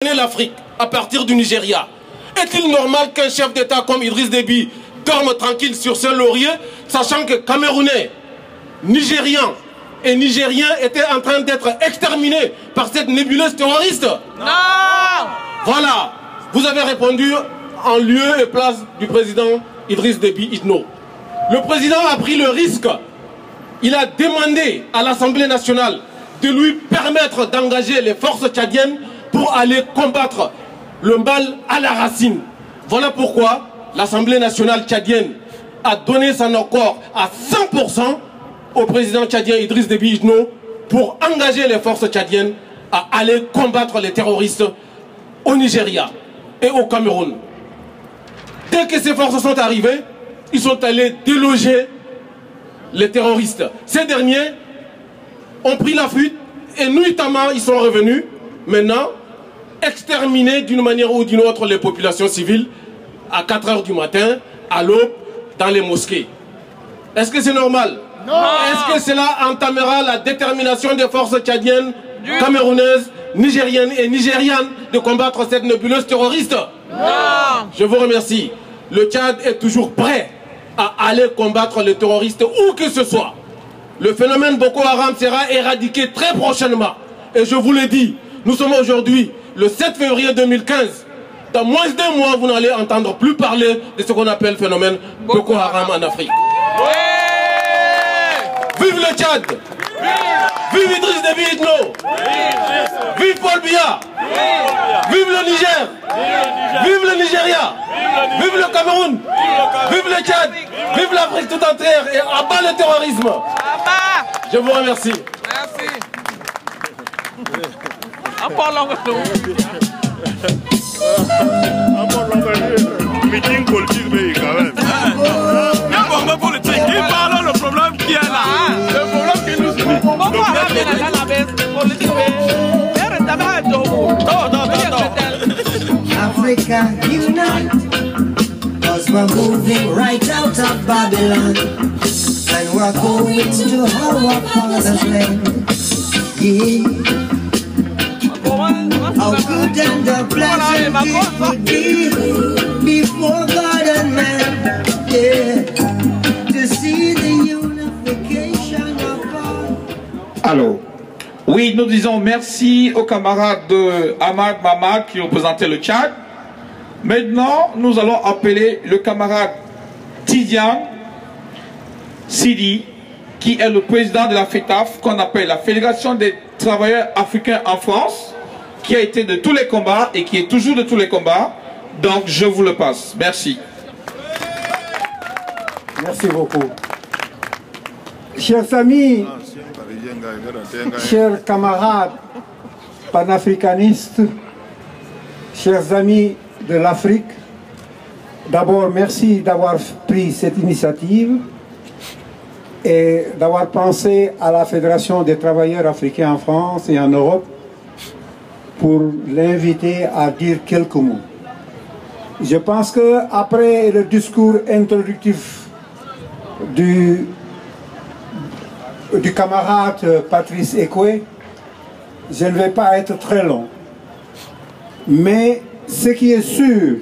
l'Afrique à partir du Nigeria. Est-il normal qu'un chef d'État comme Idriss Déby dorme tranquille sur ce laurier, sachant que Camerounais, Nigérians et Nigériens étaient en train d'être exterminés par cette nébuleuse terroriste? Non! Voilà, vous avez répondu en lieu et place du président Idriss Déby Itno. Le président a pris le risque, il a demandé à l'Assemblée nationale de lui permettre d'engager les forces tchadiennes pour aller combattre le mal à la racine. Voilà pourquoi l'Assemblée nationale tchadienne a donné son accord à 100% au président tchadien Idriss Déby Itno pour engager les forces tchadiennes à aller combattre les terroristes au Nigeria et au Cameroun. Dès que ces forces sont arrivées, ils sont allés déloger les terroristes. Ces derniers ont pris la fuite et nuitamment ils sont revenus. Maintenant, exterminer d'une manière ou d'une autre les populations civiles à 4 h du matin, à l'aube, dans les mosquées. Est-ce que c'est normal? Non. Est-ce que cela entamera la détermination des forces tchadiennes, camerounaises, nigériennes et nigérianes de combattre cette nébuleuse terroriste? Non. Je vous remercie. Le Tchad est toujours prêt à aller combattre les terroristes où que ce soit. Le phénomène Boko Haram sera éradiqué très prochainement. Et je vous le dis, nous sommes aujourd'hui le 7 février 2015. Dans moins d'1 mois, vous n'allez entendre plus parler de ce qu'on appelle le phénomène Boko Haram en Afrique. Vive le Tchad! Vive Idriss Déby Itno! Vive Paul Biya! Vive le Niger! Vive le Nigeria! Vive le Cameroun! Vive le Tchad! Vive l'Afrique tout entière et abat le terrorisme! Je vous remercie. Merci. Meeting politique, mais quand même. Il politique. Il parle le problème qui est là. Le problème qui nous unit. Africa unite, cause we're moving right out of Babylon, and we're going to our father's land. Yeah. How good and a pleasant it would be before God and man, yeah, to see the unification of God. Alors, oui, nous disons merci aux camarades de Ahmad Mamad qui représentaient le Tchad. Maintenant, nous allons appeler le camarade Tidiane Sidi, qui est le président de la FETAF, qu'on appelle la Fédération des travailleurs africains en France, qui a été de tous les combats et qui est toujours de tous les combats. Donc, je vous le passe. Merci. Merci beaucoup. Chers amis, chers camarades panafricanistes, chers amis de l'Afrique, d'abord, merci d'avoir pris cette initiative et d'avoir pensé à la Fédération des travailleurs africains en France et en Europe pour l'inviter à dire quelques mots. Je pense qu'après le discours introductif du camarade Patrice Ekwe, je ne vais pas être très long. Mais ce qui est sûr,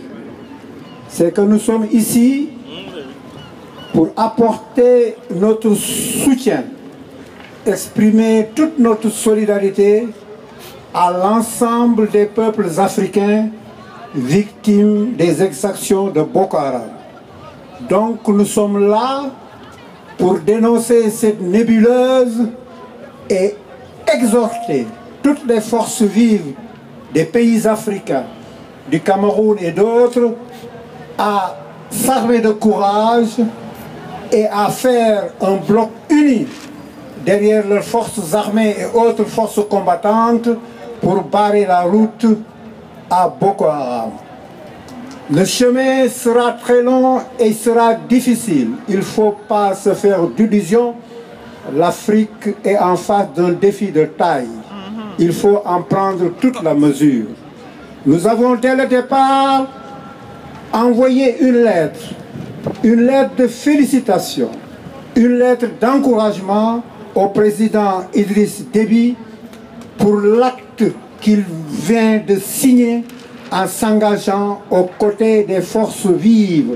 c'est que nous sommes ici pour apporter notre soutien, exprimer toute notre solidarité à l'ensemble des peuples africains victimes des exactions de Boko Haram. Donc nous sommes là pour dénoncer cette nébuleuse et exhorter toutes les forces vives des pays africains, du Cameroun et d'autres, à s'armer de courage et à faire un bloc uni derrière leurs forces armées et autres forces combattantes pour barrer la route à Boko Haram. Le chemin sera très long et sera difficile. Il ne faut pas se faire d'illusions. L'Afrique est en face d'un défi de taille. Il faut en prendre toute la mesure. Nous avons dès le départ envoyé une lettre de félicitations, une lettre d'encouragement au président Idriss Déby pour l'acte qu'il vient de signer en s'engageant aux côtés des forces vives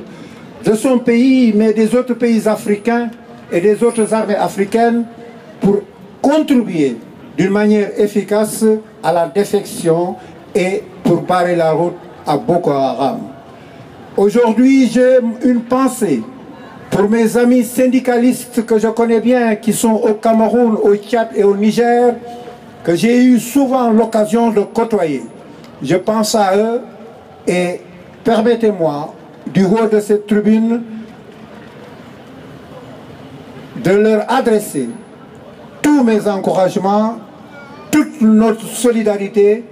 de son pays, mais des autres pays africains et des autres armées africaines pour contribuer d'une manière efficace à la défection et pour barrer la route à Boko Haram. Aujourd'hui, j'ai une pensée pour mes amis syndicalistes que je connais bien, qui sont au Cameroun, au Tchad et au Niger, que j'ai eu souvent l'occasion de côtoyer. Je pense à eux et permettez-moi, du haut de cette tribune, de leur adresser tous mes encouragements, toute notre solidarité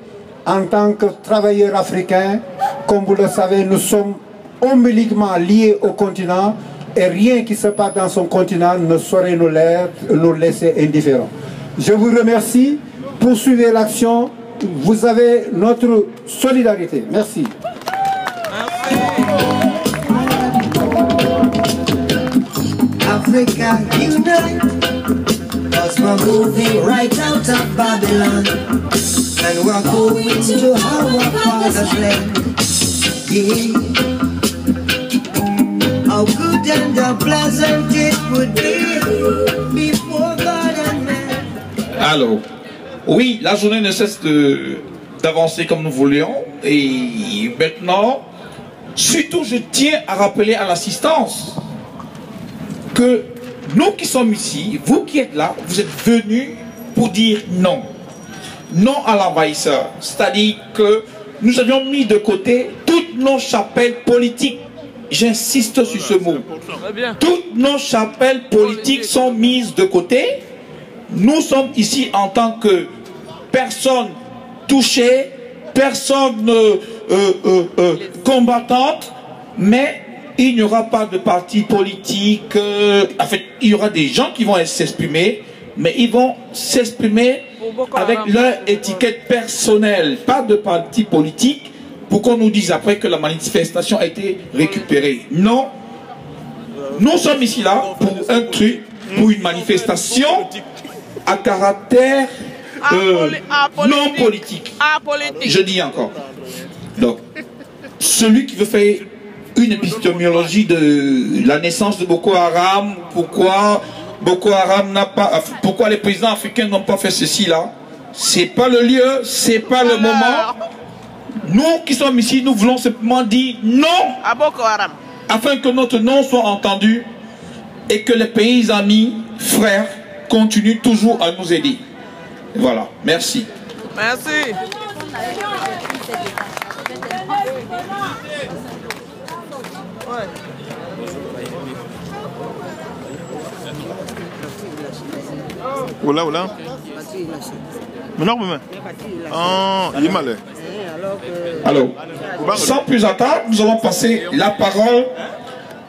en tant que travailleurs africains. Comme vous le savez, nous sommes ombiliquement liés au continent et rien qui se passe dans son continent ne saurait nous laisser indifférents. Je vous remercie, poursuivez l'action, vous avez notre solidarité. Merci. Africa unite, 'cause we're moving right out of Babylon, and we're going to our father's land. Yeah. How good and how pleasant it would be before God and man. Alors, oui, la journée ne cesse d'avancer comme nous voulions, et maintenant, surtout je tiens à rappeler à l'assistance que nous qui sommes ici, vous qui êtes là, vous êtes venus pour dire non. Non à l'envahisseur. C'est-à-dire que nous avions mis de côté toutes nos chapelles politiques. J'insiste sur ce mot. Toutes nos chapelles politiques sont mises de côté. Nous sommes ici en tant que personnes touchées, personnes combattantes, mais il n'y aura pas de parti politique. En fait, il y aura des gens qui vont s'exprimer, mais ils vont s'exprimer avec leur étiquette personnelle, pas de parti politique, pour qu'on nous dise après que la manifestation a été récupérée. Non, nous sommes ici là pour un truc, pour une manifestation à caractère non politique. Je dis encore. Donc, celui qui veut faire une épistémologie de la naissance de Boko Haram, pourquoi Boko Haram n'a pas, pourquoi les présidents africains n'ont pas fait ceci là, c'est pas le lieu, c'est pas le moment. Nous qui sommes ici, nous voulons simplement dire non à Boko Haram, afin que notre nom soit entendu et que les pays amis, frères, continuent toujours à nous aider. Voilà, merci. Merci. Oula, oula. Maintenant, il est malin. Alors, sans plus attendre, nous allons passer la parole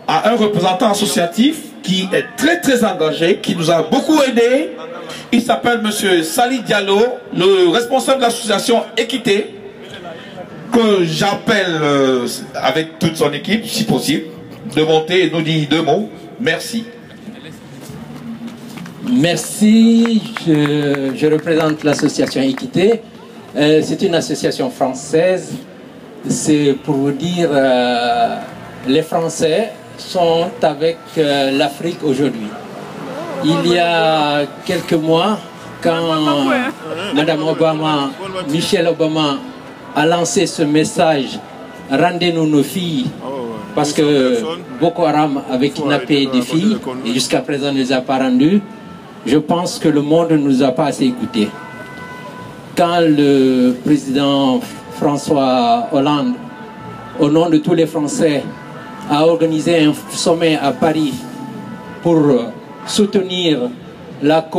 à un représentant associatif qui est très engagé, qui nous a beaucoup aidé. Il s'appelle M. Sali Diallo, le responsable de l'association Équité, que j'appelle avec toute son équipe, si possible, de monter et nous dire 2 mots. Merci. Merci, je représente l'association Équité. C'est une association française. C'est pour vous dire, les Français sont avec l'Afrique aujourd'hui. Il y a quelques mois, quand Madame Obama, Michelle Obama a lancé ce message, rendez-nous nos filles, parce que Boko Haram avait kidnappé des filles et jusqu'à présent ne les a pas rendues. Je pense que le monde ne nous a pas assez écoutés. Quand le président François Hollande, au nom de tous les Français, a organisé un sommet à Paris pour soutenir la